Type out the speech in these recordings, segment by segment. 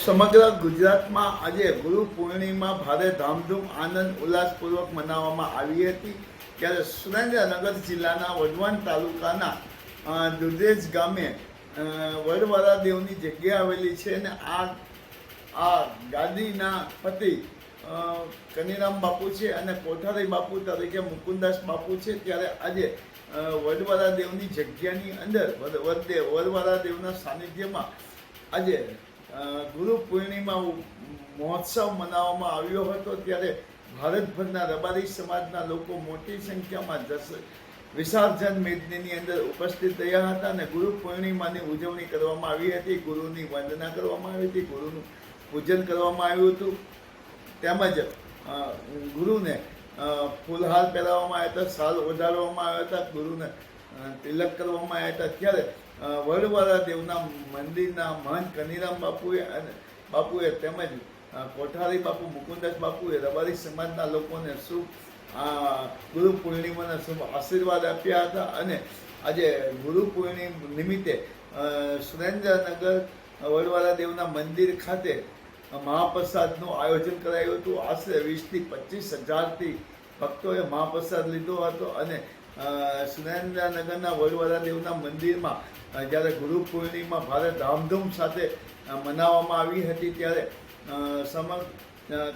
સમગ્ર ગુજરાતમાં આજે ગુરુ પૂર્ણિમા ભારે ધામધૂમ આનંદ ઉલ્લાસપૂર્વક મનાવવામાં આવી હતી। ત્યારે સુરેન્દ્રનગર જિલ્લાના વઢવાણ તાલુકાના દુધેજ ગામે વડવાળા દેવની જગ્યા આવેલી છે અને આ ગાદીના પતિ કનીરામ બાપુ છે અને કોઠારી બાપુ તરીકે મુકુંદાસ બાપુ છે। ત્યારે આજે વડવાળા દેવની જગ્યાની અંદર વડવાળા દેવના સાનિધ્યમાં આજે ગુરુ પૂર્ણિમા મહોત્સવ મનાવવામાં આવ્યો હતો। ત્યારે ભારતભરના રબારી સમાજના લોકો મોટી સંખ્યામાં વિસર્જન મેદનીની અંદર ઉપસ્થિત રહ્યા હતા અને ગુરુ પૂર્ણિમાની ઉજવણી કરવામાં આવી હતી। ગુરુની વંદના કરવામાં આવી હતી, ગુરુનું પૂજન કરવામાં આવ્યું હતું, તેમજ ગુરુને ફૂલહાર પહેરાવવામાં આવ્યા હતા, શાલ ઓઢાડવામાં આવ્યા હતા, ગુરુને તિલક કરવામાં આવ્યા હતા। ત્યારે વડવાળા દેવના મંદિરના મહંત કનીરામ બાપુએ તેમજ કોઠારી બાપુ મુકુંદાસ બાપુએ રબારી સમાજના લોકોને શુભ ગુરુ પૂર્ણિમાના શુભ આશીર્વાદ આપ્યા હતા અને આજે ગુરુ પૂર્ણિમા નિમિત્તે સુરેન્દ્રનગર વડવાળા દેવના મંદિર ખાતે મહાપ્રસાદનું આયોજન કરાયું હતું। આશરે 20,000 થી 25,000 ભક્તોએ મહાપ્રસાદ લીધો હતો અને સુરેન્દ્રનગરના વડવાળા દેવના મંદિરમાં જ્યારે ગુરુ પૂર્ણિમા ભારે ધામધૂમ સાથે મનાવવામાં આવી હતી ત્યારે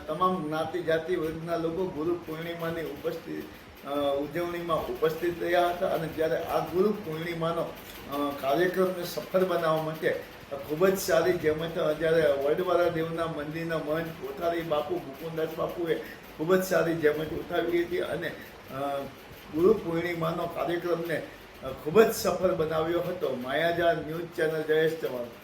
તમામ જ્ઞાતિ જાતિ વર્ગના લોકો ગુરુ પૂર્ણિમાની ઉજવણીમાં ઉપસ્થિત રહ્યા હતા અને જ્યારે આ ગુરુ પૂર્ણિમાનો કાર્યક્રમને સફળ બનાવવા માટે ખૂબ જ સારી જહેમત જ્યારે વડવાળા દેવના મંદિરના મહંત કોઠારી બાપુ મુકુંદાસ બાપુએ ખૂબ જ સારી જહેમત ઉઠાવી હતી અને ગુરુ પૂર્ણિમાનો કાર્યક્રમને ખૂબ જ સફળ બનાવ્યો હતો। માયાજાળ ન્યૂઝ ચેનલ જયેશ ચૌહાણ।